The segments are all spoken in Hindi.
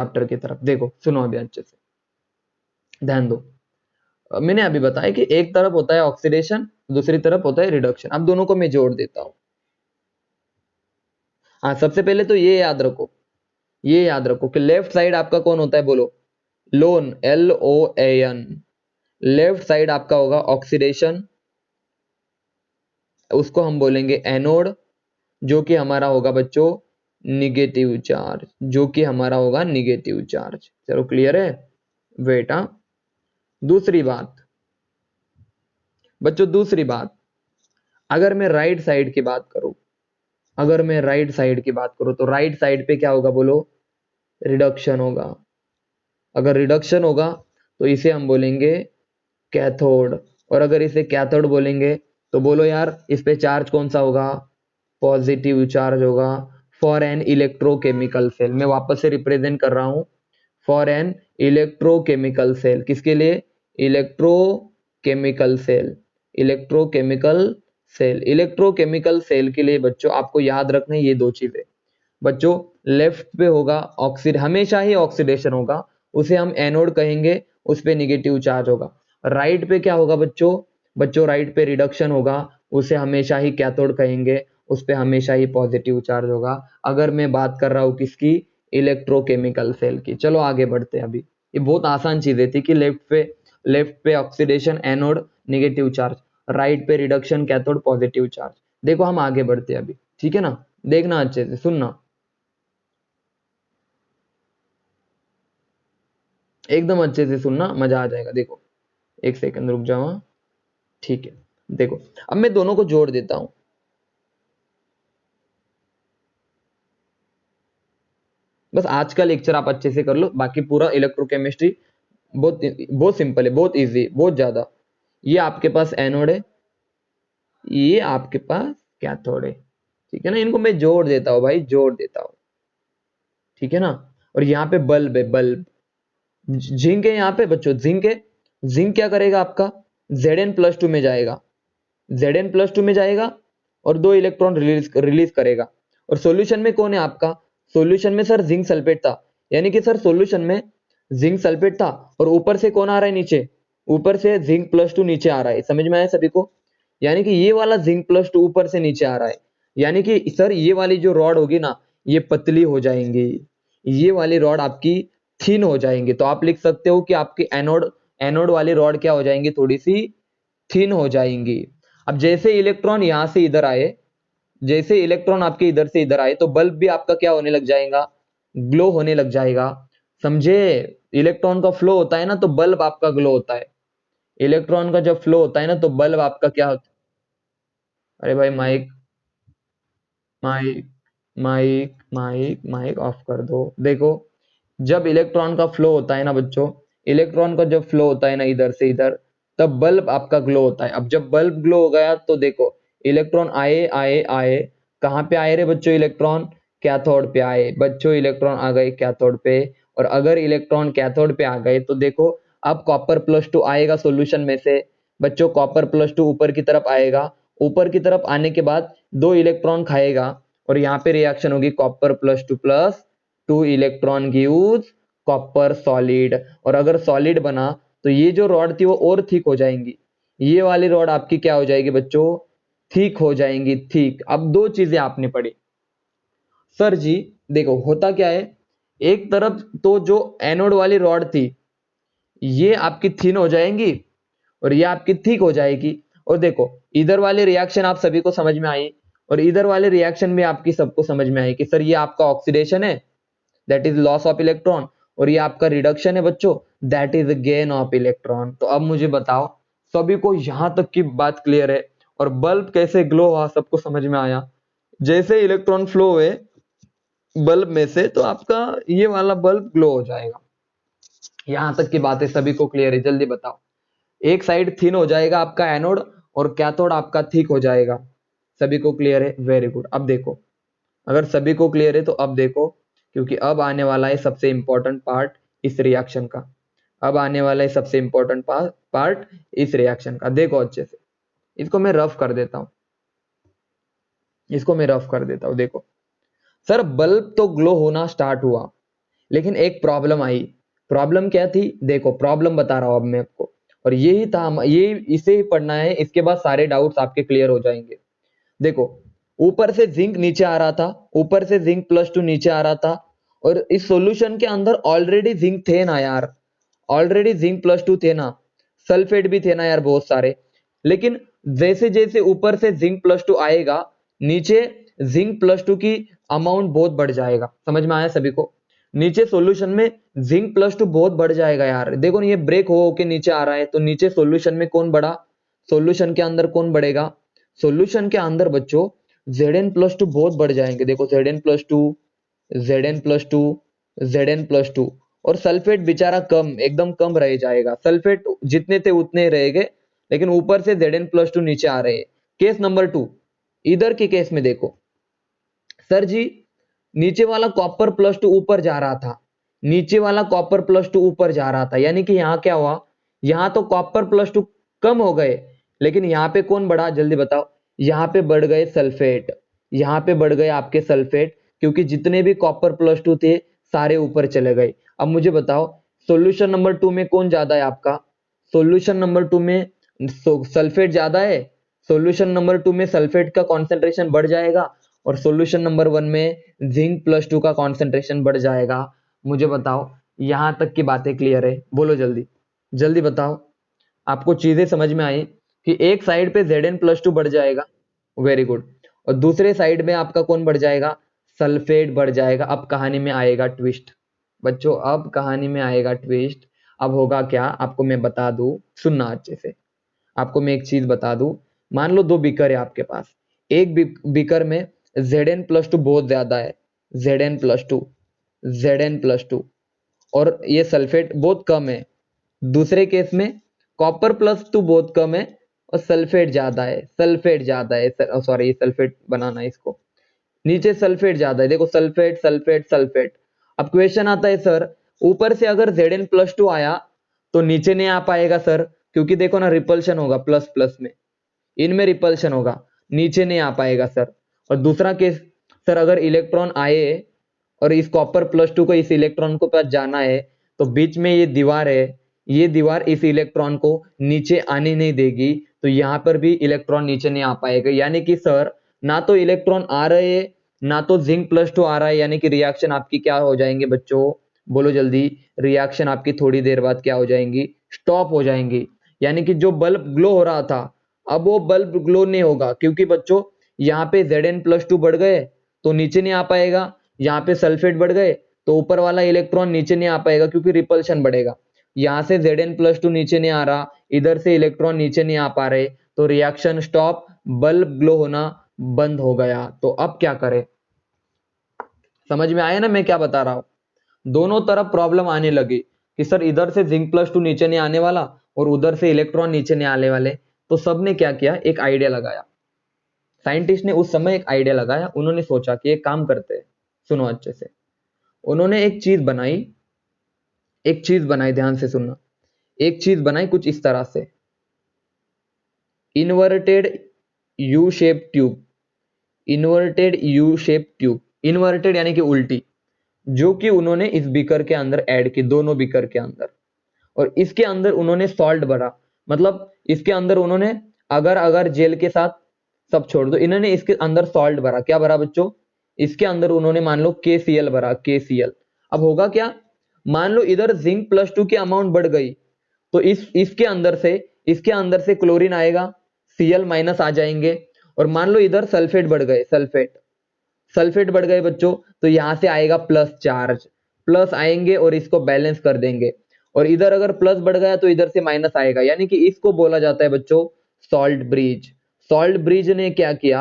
चैप्टर की तरफ। देखो सुनो अभी अच्छे से ध्यान दो। मैंने अभी बताया कि एक तरफ होता है ऑक्सीडेशन, दूसरी तरफ होता है रिडक्शन। अब दोनों को मैं जोड़ देता हूं। हाँ, सबसे पहले तो ये याद रखो, ये याद रखो कि लेफ्ट साइड आपका कौन होता है, बोलो, लोन, LOAN। लेफ्ट साइड आपका होगा ऑक्सीडेशन, उसको हम बोलेंगे एनोड, जो कि हमारा होगा बच्चों निगेटिव चार्ज, जो कि हमारा होगा निगेटिव चार्ज। चलो क्लियर है बेटा। दूसरी बात बच्चों, दूसरी बात, अगर मैं राइट साइड की बात करूं, अगर मैं राइट साइड की बात करूं तो राइट साइड पे क्या होगा, बोलो, रिडक्शन होगा। अगर रिडक्शन होगा तो इसे हम बोलेंगे कैथोड। और अगर इसे कैथोड बोलेंगे तो बोलो यार, इस पे चार्ज कौन सा होगा, पॉजिटिव चार्ज होगा। फॉर एन इलेक्ट्रोकेमिकल सेल, मैं वापस से रिप्रेजेंट कर रहा हूं, फॉर एन इलेक्ट्रोकेमिकल सेल, किसके लिए, electrochemical cell, electrochemical cell, electrochemical cell के लिए बच्चों आपको याद रखना है ये दो चीजें। बच्चों लेफ्ट पे होगा ऑक्सीड, हमेशा ही ऑक्सीडेशन होगा, उसे हम एनोड कहेंगे, उस पे निगेटिव चार्ज होगा। राइट पे क्या होगा बच्चों, बच्चों राइट पे रिडक्शन होगा, उसे हमेशा ही कैथोड कहेंगे, उस पे हमेशा ही पॉजिटिव चार्ज होगा। अगर मैं बात कर रहा हूं किसकी, इलेक्ट्रोकेमिकल सेल की। चलो आगे बढ़ते हैं। अभी ये बहुत आसान चीजें थी कि लेफ्ट पे oxidation anode negative charge, right पे रिडक्शन कैथोड पॉजिटिव चार्ज। देखो हम आगे बढ़ते हैं अभी, ठीक है ना, देखना अच्छे से, सुनना एकदम अच्छे से, सुनना, मजा आ जाएगा। देखो एक सेकंड रुक जाओ, हाँ, ठीक है। देखो अब मैं दोनों को जोड़ देता हूं। बस आज का लेक्चर आप अच्छे से कर लो, बाकी पूरा इलेक्ट्रोकेमिस्ट्री बहुत बहुत सिंपल है, बहुत इजी, बहुत ज्यादा। ये आपके पास एनोड है, ये आपके पास कैथोड है, ठीक है ना। इनको मैं जोड़ देता हूँ भाई, जोड़ देता हूँ, ठीक है ना। और यहाँ पे बल्ब है, बल्ब, जिंक है यहाँ पे बच्चों, जिंक है। जिंक क्या करेगा आपका, Zn+2 में जाएगा, Zn+2 में जाएगा और दो इलेक्ट्रॉन रिलीज रिलीज करेगा। और सॉल्यूशन में कौन है आपका, सॉल्यूशन में सर जिंक सल्फेट था, यानी कि सर सॉल्यूशन में जिंक सल्फेट था, और ऊपर से कौन आ रहा है नीचे, ऊपर से Zn+2 नीचे आ रहा है। समझ में आया सभी को, यानी कि ये वाला Zn+2 ऊपर से नीचे आ रहा है, यानी कि सर ये वाली जो रॉड होगी ना, ये पतली हो जाएंगी, ये वाली रॉड आपकी थिन हो जाएंगी। तो आप लिख सकते हो कि आपकी एनोड एनोड वाली रॉड क्या हो जाएंगी, थोड़ी सी थिन हो जाएंगी। अब जैसे इलेक्ट्रॉन यहां से इधर आए, जैसे इलेक्ट्रॉन आपके इधर से इधर आए, तो बल्ब भी आपका क्या होने लग जाएगा, ग्लो होने लग जाएगा। समझे, इलेक्ट्रॉन का फ्लो होता है ना तो बल्ब आपका ग्लो होता है। इलेक्ट्रॉन का जब फ्लो होता है ना तो बल्ब आपका क्या होता है। अरे भाई mike, mike mike mike off कर दो। देखो जब इलेक्ट्रॉन का फ्लो होता है ना बच्चों, इलेक्ट्रॉन का जब फ्लो होता है ना इधर से इधर, तब बल्ब आपका ग्लो होता है। अब जब बल्ब ग्लो हो गया तो देखो इलेक्ट्रॉन आए आए आए, कहाँ पे आए रे बच्चों, इलेक्ट्रॉन कैथोड पे आए, बच्चों इलेक्ट्रॉन आ गए कैथोड पे। और अगर इलेक्ट्रॉन कैथोड पे आ गए तो देखो अब Cr+2 आएगा सॉल्यूशन में से, बच्चों Cr+2 ऊपर की तरफ आएगा, ऊपर की तरफ आने के बाद दो इलेक्ट्रॉन खाएगा, और यहाँ पे रिएक्शन होगी Cr+2 electron gives copper solid. और अगर सॉलिड बना तो ये जो रॉड थी वो और थिक हो जाएंगी, ये वाली रॉड आपकी क्या हो जाएगी बच्चों, थिक हो जाएंगी, थिक। अब दो चीजें आपने पढ़ी सर जी, देखो होता क्या है, एक तरफ तो जो एनोड वाली रॉड थी ये आपकी थिन हो जाएंगी और ये आपकी थिक हो जाएगी। और देखो इधर वाले रिएक्शन आप सभी को समझ में आई, और इधर वाले रिएक्शन में आपकी सबको समझ में आई कि सर ये आपका ऑक्सीडेशन है, that is loss of electron, और ये आपका रिडक्शन है बच्चों, that is gain of electron. तो अब मुझे बताओ सभी को यहां तक की बात क्लियर है, और बल्ब कैसे ग्लो हुआ सबको समझ में आया। जैसे इलेक्ट्रॉन फ्लो हुए बल्ब में से तो आपका ये वाला बल्ब ग्लो हो जाएगा। यहां तक की बातें सभी को क्लियर है, जल्दी बताओ। एक साइड थिन हो जाएगा आपका एनोड, और कैथोड आपका थिक हो जाएगा। सभी को क्लियर है, वेरी गुड। अब देखो अगर सभी को क्लियर है तो अब देखो, क्योंकि अब आने वाला है सबसे इंपॉर्टेंट पार्ट इस रिएक्शन का। अब आने वाला है सबसे इंपॉर्टेंट पार्ट इस रिएक्शन का। देखो अच्छे से, इसको मैं रफ कर देता हूं, इसको मैं रफ कर देता हूं। देखो सर बल्ब तो ग्लो होना स्टार्ट हुआ, लेकिन एक प्रॉब्लम आई। प्रॉब्लम क्या थी? देखो प्रॉब्लम बता रहा हूं अब मैं आपको, और यही था, ये इसे ही पढ़ना है, इसके बाद सारे डाउट्स आपके क्लियर हो जाएंगे। देखो ऊपर से जिंक नीचे आ रहा था, ऊपर से जिंक +2 नीचे आ रहा था, और इस सॉल्यूशन के अंदर ऑलरेडी जिंक थे ना यार, ऑलरेडी जिंक +2 थे ना, सल्फेट भी थे ना यार बहुत सारे। लेकिन जैसे जैसे ऊपर से जिंक +2 आएगा, नीचे जिंक +2 की अमाउंट बहुत बढ़ जाएगा। समझ में आया सभी को? नीचे सॉल्यूशन में जिंक +2 बहुत बढ़ जाएगा यार। देखो ये ब्रेक हो के नीचे आ रहा है, तो नीचे सॉल्यूशन में कौन बढ़ा? सॉल्यूशन के अंदर कौन बढ़ेगा? सॉल्यूशन के अंदर बच्चों Zn+2 बहुत बढ़ जाएंगे। देखो Zn+2, Zn+2, Zn+2, और सल्फेट बेचारा कम, एकदम कम रह जाएगा। सल्फेट जितने थे उतने रहेंगे, लेकिन ऊपर से Zn+2 नीचे आ रहे हैं। केस नंबर 2, इधर के केस में देखो सर जी, नीचे वाला कॉपर +2 ऊपर जा रहा था, नीचे वाला कॉपर +2 ऊपर जा रहा था, यानी कि यहाँ क्या हुआ? यहाँ तो कॉपर +2 कम हो गए, लेकिन यहाँ पे कौन बढ़ा? जल्दी बताओ। यहाँ पे बढ़ गए सल्फेट, यहाँ पे बढ़ गए आपके सल्फेट, क्योंकि जितने भी कॉपर +2 थे सारे ऊपर चले गए। अब मुझे बताओ सॉल्यूशन नंबर 2 में कौन ज्यादा है आपका? सॉल्यूशन नंबर 2 में सल्फेट ज्यादा है। सॉल्यूशन नंबर 2 में सल्फेट का कॉन्सेंट्रेशन बढ़ जाएगा, और सॉल्यूशन नंबर 1 में जिंक +2 का कॉन्सेंट्रेशन बढ़ जाएगा। मुझे बताओ यहां तक की बातें क्लियर है? बोलो जल्दी, जल्दी बताओ। आपको चीजें समझ में आई कि एक साइड पे Zn+2 बढ़ जाएगा, वेरी गुड, और दूसरे साइड में आपका कौन बढ़ जाएगा? सल्फेट बढ़ जाएगा। अब कहानी में आएगा ट्विस्ट बच्चों, अब कहानी में आएगा ट्विस्ट। अब होगा क्या आपको मैं बता दूं, सुनना अच्छे से। आपको मैं एक चीज बता दूं, मान लो 2 बीकर है आपके पास, एक बीकर में Zn+2 बहुत ज्यादा है, Zn+2, Zn+2, और ये सल्फेट बहुत कम है। दूसरे केस में कॉपर +2 बहुत कम है और सल्फेट ज्यादा है, सल्फेट ज्यादा है, सॉरी सल्फेट बनाना है इसको, नीचे सल्फेट ज्यादा है। देखो सल्फेट सल्फेट सल्फेट। अब क्वेश्चन आता है सर, ऊपर से अगर Zn+2 आया तो नीचे नहीं आ पाएगा सर, क्योंकि देखो ना रिपल्शन होगा प्लस प्लस में, इनमें रिपल्शन होगा, नीचे नहीं आ पाएगा सर। और दूसरा केस, सर अगर इलेक्ट्रॉन आए और इस कॉपर +2 को इस इलेक्ट्रॉन को पास जाना है, तो बीच में ये दीवार है, ये दीवार इस इलेक्ट्रॉन को नीचे आने नहीं देगी, तो यहाँ पर भी इलेक्ट्रॉन नीचे नहीं आ पाएगा। यानी कि सर ना तो इलेक्ट्रॉन आ रहे हैं, ना तो जिंक +2 आ रहा है, यानी कि रिएक्शन आपकी क्या हो जाएंगे बच्चों? बोलो जल्दी। रिएक्शन आपकी थोड़ी देर बाद क्या हो जाएंगी? स्टॉप हो जाएंगी। यानी कि जो बल्ब ग्लो हो रहा था, अब वो बल्ब ग्लो नहीं होगा, क्योंकि बच्चों यहाँ पे Zn+2 बढ़ गए तो नीचे नहीं आ पाएगा, यहाँ पे सल्फेट बढ़ गए तो ऊपर वाला इलेक्ट्रॉन नीचे नहीं आ पाएगा, क्योंकि रिपल्शन बढ़ेगा। यहाँ से Zn+2 नीचे नहीं आ रहा, इधर से इलेक्ट्रॉन नीचे नहीं आ पा रहे, तो रिएक्शन स्टॉप, बल्ब ग्लो होना बंद हो गया। तो अब क्या करें? समझ में आया ना मैं क्या बता रहा हूं? दोनों तरफ प्रॉब्लम आने लगी कि सर इधर से जिंक +2 नीचे नहीं आने वाला और उधर से इलेक्ट्रॉन नीचे नहीं आने वाले। तो सबने क्या किया? एक आइडिया लगाया। साइंटिस्ट ने उस समय एक आइडिया लगाया, उन्होंने सोचा कि एक काम करते हैं, सुनो अच्छे से। उन्होंने एक चीज बनाई, एक चीज बनाई, ध्यान से सुनना। एक चीज बनाई कुछ इस तरह से, inverted U shape tube, inverted U shape tube, inverted यानी कि उल्टी, जो कि उन्होंने इस बीकर के अंदर ऐड की, दोनों बीकर के अंदर। और इसके अंदर उन्होंने सॉल्ट भरा, मतलब इसके अंदर उन्होंने अगर अगर जेल के साथ सब छोड़ दो, इन्होंने इसके अंदर सॉल्ट भरा। क्या भरा बच्चों? इसके अंदर उन्होंने मान लो KCl भरा, KCl। अब होगा क्या? मान लो इधर जिंक +2 की अमाउंट बढ़ गई, तो इसके अंदर से क्लोरीन आएगा, Cl- आ जाएंगे, और मान लो इधर सल्फेट बढ़ गए, सल्फेट, सल्फेट बढ़ गए बच्चों, तो यहां से आएगा प्लस चार्ज, प्लस आएंगे और इसको बैलेंस कर देंगे। और इधर अगर प्लस बढ़ गया तो इधर से माइनस आएगा, यानी कि इसको बोला जाता है बच्चों सॉल्ट ब्रिज। सॉल्ट ब्रिज ने क्या किया?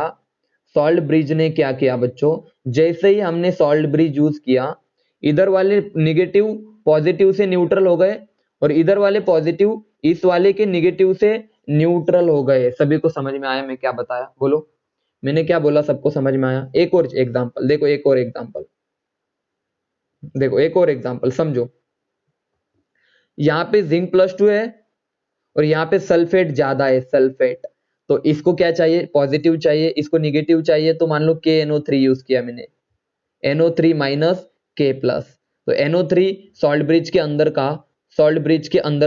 सॉल्ट ब्रिज ने क्या किया बच्चों? जैसे ही हमने सॉल्ट ब्रिज यूज किया, इधर वाले निगेटिव पॉजिटिव से न्यूट्रल हो गए, और इधर वाले पॉजिटिव इस वाले के निगेटिव से न्यूट्रल हो गए। सभी को समझ में आया मैं क्या बताया? बोलो, मैंने क्या बोला सबको समझ में आया? एक और एग्जांपल देखो, एक और एग्जांपल देखो, एक और एग्जांपल समझो। यहाँ पे जिंक +2 है और यहाँ पे सल्फेट ज्यादा है, सल्फेट। तो इसको क्या चाहिए? पॉजिटिव चाहिए, इसको निगेटिव चाहिए, तो मान लो KNO3 यूज किया मैंने, NO3- K+। तो NO3 सॉल्ट ब्रिज के अंदर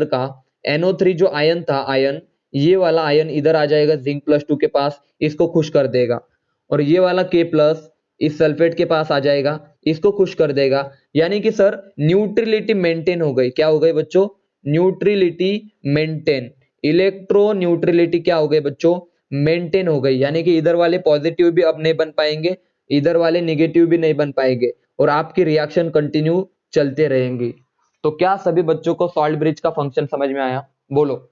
का NO3 जो आयन था, आयन, ये वाला आयन इधर आ जाएगा जिंक +2 के पास, इसको खुश कर देगा, और ये वाला K+ इस सल्फेट के पास आ जाएगा, इसको खुश कर देगा। यानी कि सर न्यूट्रलिटी मेंटेन हो गई। क्या हो गई बच्चों? न्यूट्रलिटी मेंटेन, इलेक्ट्रो न्यूट्रलिटी क्या हो गई बच्चों? मेंटेन हो गई। यानी कि इधर वाले पॉजिटिव भी अब नहीं बन पाएंगे, इधर वाले नेगेटिव भी नहीं बन पाएंगे, और आपकी रिएक्शन कंटिन्यू चलते रहेंगी। तो क्या सभी बच्चों को सॉल्ट ब्रिज का फंक्शन समझ में आया? बोलो,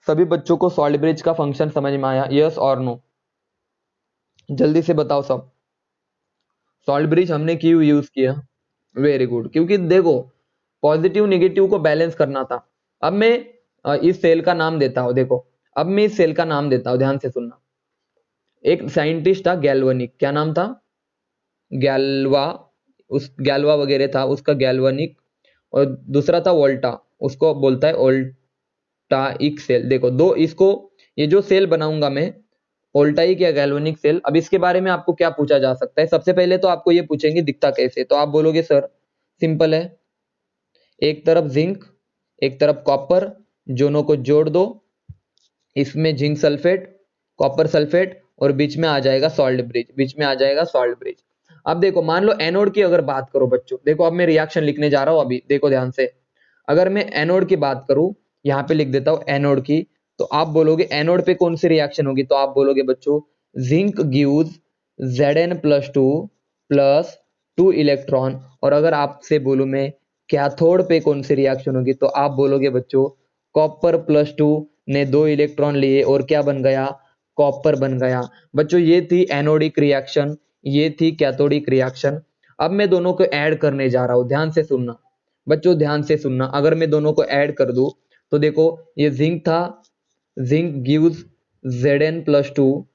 सभी बच्चों को सॉल्ट ब्रिज का फंक्शन समझ में आया? यस और नो, जल्दी से बताओ सब। सॉल्ट ब्रिज हमने क्यों यूज किया? वेरी गुड, क्योंकि देखो पॉजिटिव नेगेटिव को बैलेंस करना था। अब मैं इस सेल का नाम देता हूं, देखो अब मैं इस सेल का नाम देता हूं, ध्यान से सुनना। एक साइंटिस्ट था गैल्वेनिक, क्या नाम था? गैल्वा, उस गैल्वा वगैरह था उसका, गैल्वेनिक, और दूसरा था वोल्टा, उसको बोलता है वोल्टाइक सेल। देखो दो, इसको ये जो सेल बनाऊंगा मैं, वोल्टाइक या गैल्वेनिक सेल। अब इसके बारे में आपको क्या पूछा जा सकता है? सबसे पहले तो आपको ये पूछेंगे दिखता कैसे, तो आप बोलोगे सर सिंपल है, एक तरफ जिंक एक तरफ कॉपर, दोनों को जोड़ दो, इसमें जिंक सल्फेट कॉपर सल्फेट, और बीच में आ जाएगा सॉल्ट ब्रिज, बीच में आ जाएगा सॉल्ट ब्रिज। अब देखो मान लो एनोड की अगर बात करो बच्चों, देखो अब मैं रिएक्शन लिखने जा रहा हूं अभी, देखो ध्यान से। अगर मैं एनोड की बात करूं, यहां पे लिख देता हूं एनोड की, तो आप बोलोगे एनोड पे कौन सी रिएक्शन होगी? तो आप बोलोगे बच्चों zinc gives Zn+2 plus 2 electron. और अगर आपसे बोलूं मैं कैथोड पे कौन सी रिएक्शन होगी, तो आप बोलोगे बच्चों कॉपर +2 ने 2 इलेक्ट्रॉन लिए और क्या बन गया? कॉपर बन गया। बच्चों ये थी एनोडिक रिएक्शन, ये थी कैथोडिक रिएक्शन। अब मैं दोनों को ऐड करने जा रहा हूं, ध्यान से सुनना बच्चों, ध्यान से सुनना। अगर मैं दोनों को ऐड कर दूं तो देखो ये जिंक था, zinc gives Zn+2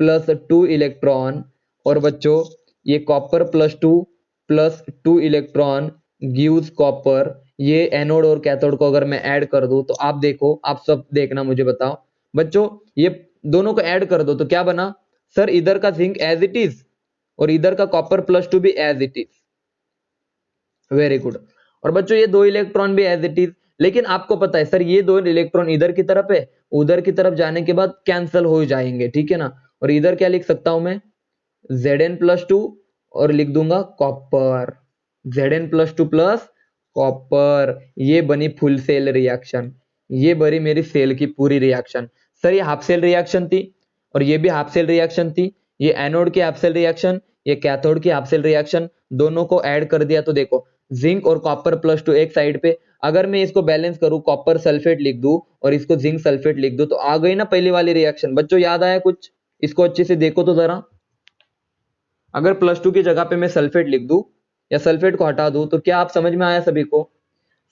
plus 2 electron, और बच्चों ये copper plus 2 electron gives copper. ये एनोड और कैथोड को अगर मैं ऐड कर दूं तो आप देखो, आप सब देखना, मुझे बताओ बच्चों, ये दोनों को ऐड कर दो तो क्या बना? सर इधर का जिंक एज इट इज और इधर का कॉपर+2 भी as it is. Very good. और बच्चों ये 2 इलेक्ट्रॉन भी एज इट इज, लेकिन आपको पता है सर ये 2 इलेक्ट्रॉन इधर की तरफ है, उधर की तरफ जाने के बाद कैंसिल हो जाएंगे, ठीक है ना। और इधर क्या लिख सकता हूं मैं? Zn+2 और लिख दूंगा कॉपर, Zn+2 प्लस कॉपर। ये बनी फुल सेल रिएक्शन, ये बनी मेरी सेल की पूरी रिएक्शन। सर ये हाफ सेल रिएक्शन थी और ये भी हाफ सेल रिएक्शन थी, ये एनोड की हाफ सेल रिएक्शन, ये कैथोड की हाफ सेल रिएक्शन, दोनों को ऐड कर दिया तो देखो जिंक और कॉपर+2 एक साइड पे। अगर मैं इसको बैलेंस करूं, कॉपर सल्फेट लिख दूं और इसको जिंक सल्फेट लिख दूं, तो आ गई ना पहली वाली रिएक्शन। बच्चों याद आया कुछ? इसको अच्छे से देखो तो जरा। अगर +2 की जगह पे मैं सल्फेट लिख दूं या सल्फेट को हटा दूं, तो क्या आप समझ में आया सभी को?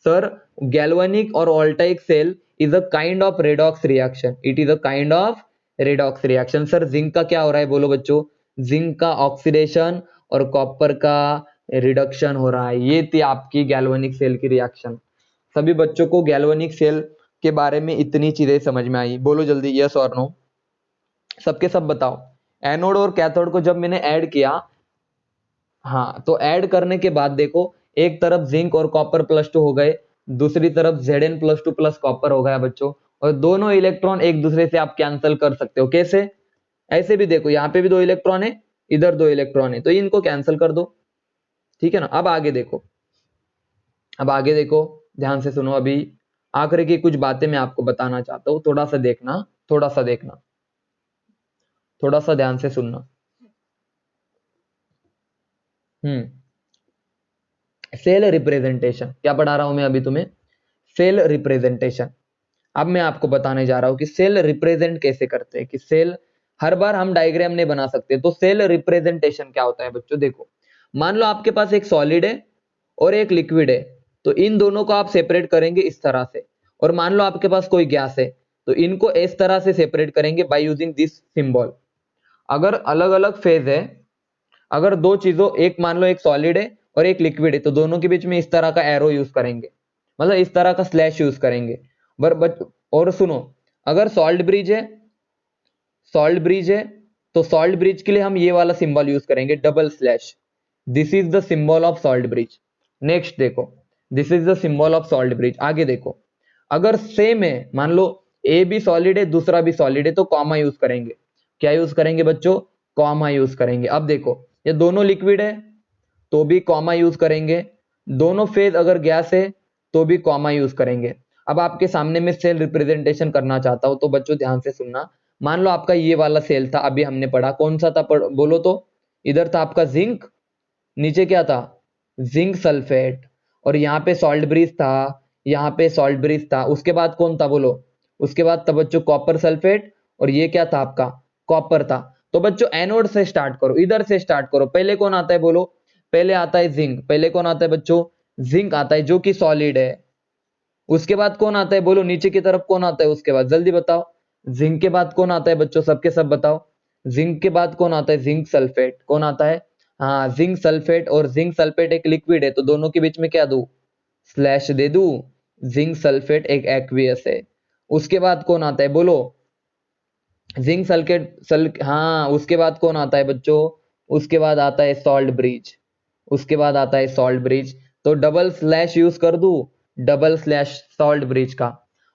सर गैल्वेनिक और voltaic cell is a kind of redox reaction, it is a kind of redox reaction. Sir zinc का क्या हो रहा है बोलो बच्चों? जिंक का ऑक्सीडेशन और कॉपर का रिडक्शन हो रहा है। ये थी आपकी गैल्वेनिक सेल की रिएक्शन। सभी बच्चों को गैल्वेनिक सेल के बारे में इतनी चीजें समझ में आई? बोलो जल्दी यस और नो, सबके सब बताओ। एनोड और कैथोड को जब मैंने ऐड किया, हाँ, तो ऐड करने के बाद देखो एक तरफ जिंक और कॉपर+2 हो गए, दूसरी तरफ Zn+2 प्लस कॉपर हो गया बच्चों, और दोनों इलेक्ट्रॉन एक दूसरे से आप कैंसिल कर सकते हो। कैसे? ऐसे भी देखो, यहाँ पे भी 2 इलेक्ट्रॉन है, इधर 2 इलेक्ट्रॉन है, तो इनको कैंसिल कर दो, ठीक है ना। अब आगे देखो, अब आगे देखो, ध्यान से सुनो। अभी आखिरी की कुछ बातें मैं आपको बताना चाहता हूँ, थोड़ा सा देखना, थोड़ा सा देखना, थोड़ा सा ध्यान से सुनना। सेल रिप्रेजेंटेशन क्या पढ़ा रहा हूं मैं अभी तुम्हें? Cell representation. अब मैं आपको बताने जा रहा हूं कि सेल रिप्रेजेंट कैसे करते हैं, कि सेल हर बार हम डायग्राम नहीं बना सकते। तो सेल रिप्रेजेंटेशन क्या होता है बच्चों? देखो मान लो आपके पास एक सॉलिड है और एक लिक्विड है, तो इन दोनों को आप सेपरेट करेंगे इस तरह से। और मान लो आपके पास कोई गैस है, तो इनको इस तरह से सेपरेट करेंगे बाय यूजिंग दिस सिंबल। अगर अलग अलग फेज है, अगर दो चीजों, एक मान लो एक सॉलिड है और एक लिक्विड है, तो दोनों के बीच में इस तरह का एरो यूज करेंगे, मतलब इस तरह का स्लैश यूज करेंगे। और सुनो, अगर सॉल्ट ब्रिज है तो सॉल्ट ब्रिज के लिए हम ये वाला सिंबल यूज करेंगे, double slash. This is the symbol of salt bridge. Next देखो, this is the symbol of salt bridge. आगे देखो, अगर सेम है, मान लो ए भी सॉलिड है दूसरा भी सॉलिड है, तो कॉमा यूज करेंगे। क्या यूज करेंगे बच्चों? कॉमा यूज करेंगे। अब देखो, ये दोनों लिक्विड है तो भी कॉमा यूज करेंगे, दोनों फेज अगर गैस है तो भी कॉमा यूज करेंगे। अब आपके सामने में सेल रिप्रेजेंटेशन करना चाहता हूं, तो बच्चों ध्यान से सुनना। मान लो आपका ये वाला सेल था, अभी हमने पढ़ा, कौन सा था बोलो तो? इधर था आपका जिंक, नीचे क्या था? जिंक सल्फेट, और यहाँ पे सॉल्ट ब्रिज था, यहाँ पे सॉल्ट ब्रिज था। उसके बाद कौन था बोलो? उसके बाद था बच्चों कॉपर सल्फेट, और ये क्या था आपका? कॉपर था। तो बच्चों एनोड से स्टार्ट करो, इधर से स्टार्ट करो। पहले कौन आता है बोलो? पहले आता है जिंक। पहले कौन आता है बच्चों? जिंक आता है, जो कि सॉलिड है। उसके बाद कौन आता है बोलो? नीचे की तरफ कौन आता है उसके बाद? जल्दी बताओ। जिंक के बाद कौन आता है बच्चों? सबके सब बताओ। जिंक के बाद कौन आता है? Zinc sulphate. कौन आता है? हाँ, जिंक सल्फेट। और जिंक सल्फेट एक लिक्विड है, तो दोनों के बीच में क्या दू? स्लैश दे दू। जिंक सल्फेट एक एक्वियस है। उसके बाद कौन आता है बोलो? जिंक हाँ, उसके बाद कौन आता है बच्चों? उसके बाद आता है सॉल्ट ब्रिज। उसके बाद आता है सॉल्ट ब्रिज। तो डबल स्लैश यूज कर दू, डबल स्लैश सॉल्ट ब्रिज का।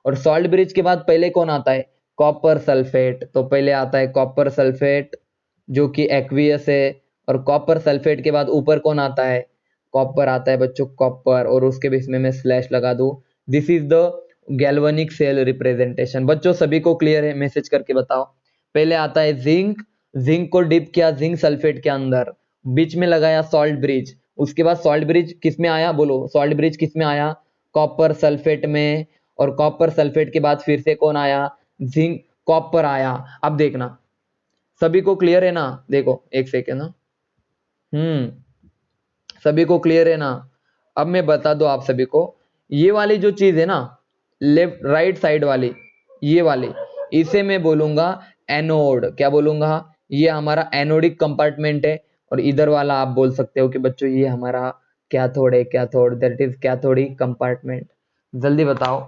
और सॉल्ट ब्रिज के बाद पहले कौन आता है? Copper sulphate. तो पहले आता है कॉपर सल्फेट, जो कि एक्वियस है। और कॉपर सल्फेट के बाद ऊपर कौन आता है? कॉपर आता है बच्चों, कॉपर। और उसके बीच में मैं स्लैश लगा दूं। This is the galvanic cell representation. बच्चों सभी को क्लियर है? मैसेज करके बताओ। पहले आता है जिंक, जिंक को डिप किया जिंक सल्फेट के अंदर, बीच में लगाया सॉल्ट ब्रिज। उसके बाद सॉल्ट ब्रिज किस में आया बोलो? सॉल्ट ब्रिज किस में आया? कॉपर सल्फेट में। और कॉपर सल्फेट के बाद फिर से कौन आया? जिंक, कॉपर आया। अब देखना, सभी को क्लियर है ना? देखो एक सेकेंड ना। सभी को क्लियर है ना? अब मैं बता दो आप सभी को, ये वाली जो चीज है ना, लेफ्ट राइट साइड वाली, ये वाली, इसे मैं बोलूंगा एनोड। क्या बोलूंगा? ये हमारा एनोडिक कंपार्टमेंट है। और इधर वाला आप बोल सकते हो कि बच्चों ये हमारा कैथोड है, cathode, that is cathodic compartment. जल्दी बताओ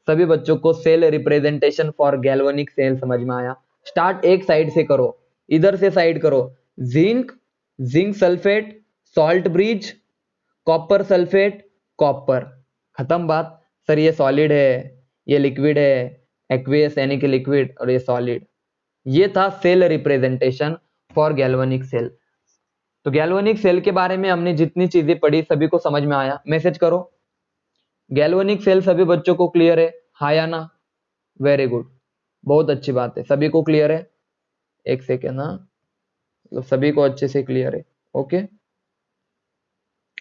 सभी बच्चों को, cell representation for galvanic cell समझ में आया? स्टार्ट एक साइड से करो, इधर से साइड करो। Zinc, zinc sulphate, salt bridge, copper sulphate, copper. खत्म बात। सर ये सॉलिड है, ये लिक्विड है, एक्वियस यानी कि लिक्विड, और ये सॉलिड। ये था cell representation for galvanic cell. तो गैल्वेनिक सेल के बारे में हमने जितनी चीजें पढ़ी सभी को समझ में आया? मैसेज करो। गैल्वेनिक सेल सभी बच्चों को क्लियर है? हाँ या ना? वेरी गुड, बहुत अच्छी बात है। सभी को क्लियर है? एक सेकेंड ना, तो सभी को अच्छे से क्लियर है? ओके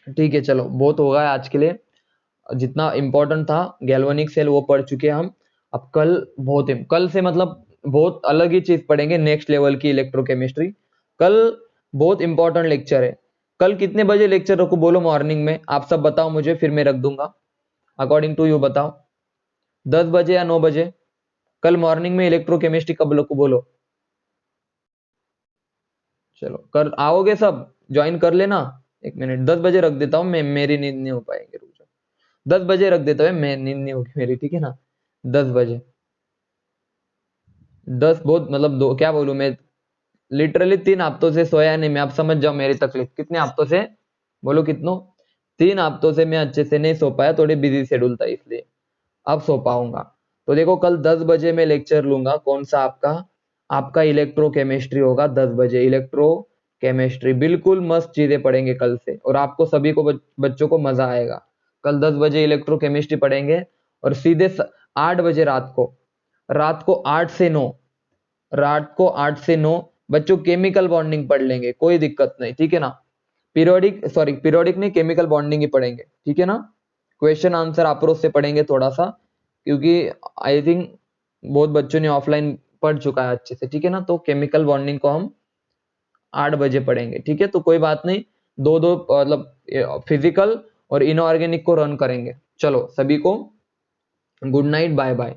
ठीक है, चलो बहुत होगा आज के लिए। जितना इंपॉर्टेंट था गैल्वेनिक सेल वो पढ़ चुके हैं हम। अब कल कल से मतलब बहुत अलग ही चीज पढ़ेंगे, नेक्स्ट लेवल की इलेक्ट्रोकेमिस्ट्री। कल बहुत इंपॉर्टेंट लेक्चर है। कल कितने बजे लेक्चर रखूं बोलो? मॉर्निंग में आप सब बताओ मुझे, फिर मैं रख दूंगा। अकॉर्डिंग टू यू बताओ, 10 बजे या 9 बजे? कल मॉर्निंग में इलेक्ट्रोकेमिस्ट्री कब रखूं बोलो? चलो कर आओगे सब, ज्वाइन कर लेना। एक मिनट, 10 बजे रख देता हूँ मैं, मेरी नींद नहीं हो पाएंगे, रुक जाओ। 10 बजे रख देता हूँ, मैं नींद नहीं होगी मेरी, ठीक है ना? 10 बजे, 10 बहुत मतलब दो, क्या बोलूं मैं, लिटरली 3 हफ्तों से सोया नहीं मैं। आप समझ जाओ मेरी तकलीफ। कितने हफ्तों से बोलो? कितनों? 3 हफ्तों से मैं अच्छे से नहीं सो पाया, थोड़ी बिजी शेड्यूल था इसलिए। अब सो पाऊंगा। तो देखो कल 10 बजे मैं लेक्चर लूंगा। कौन सा? आपका आपका इलेक्ट्रोकेमिस्ट्री होगा 10 बजे। इलेक्ट्रोकेमिस्ट्री बिल्कुल मस्त चीजें पढ़ेंगे कल से, और आपको सभी को बच्चों को मजा आएगा। कल 10 बजे इलेक्ट्रोकेमिस्ट्री पढ़ेंगे, और सीधे 8 बजे रात को 8 से 9, रात को 8 से 9 बच्चों केमिकल बॉन्डिंग पढ़ लेंगे, कोई दिक्कत नहीं, ठीक है ना? पीरियोडिक नहीं, केमिकल बॉन्डिंग ही पढ़ेंगे, ठीक है ना? क्वेश्चन आंसर अप्रोच से पढ़ेंगे थोड़ा सा, क्योंकि आई थिंक बहुत बच्चों ने ऑफलाइन पढ़ चुका है अच्छे से, ठीक है ना? तो केमिकल बॉन्डिंग को हम 8 बजे पढ़ेंगे, ठीक है? तो कोई बात नहीं, दो दो मतलब फिजिकल और इनऑर्गेनिक को रन करेंगे। चलो सभी को गुड नाइट, बाय बाय।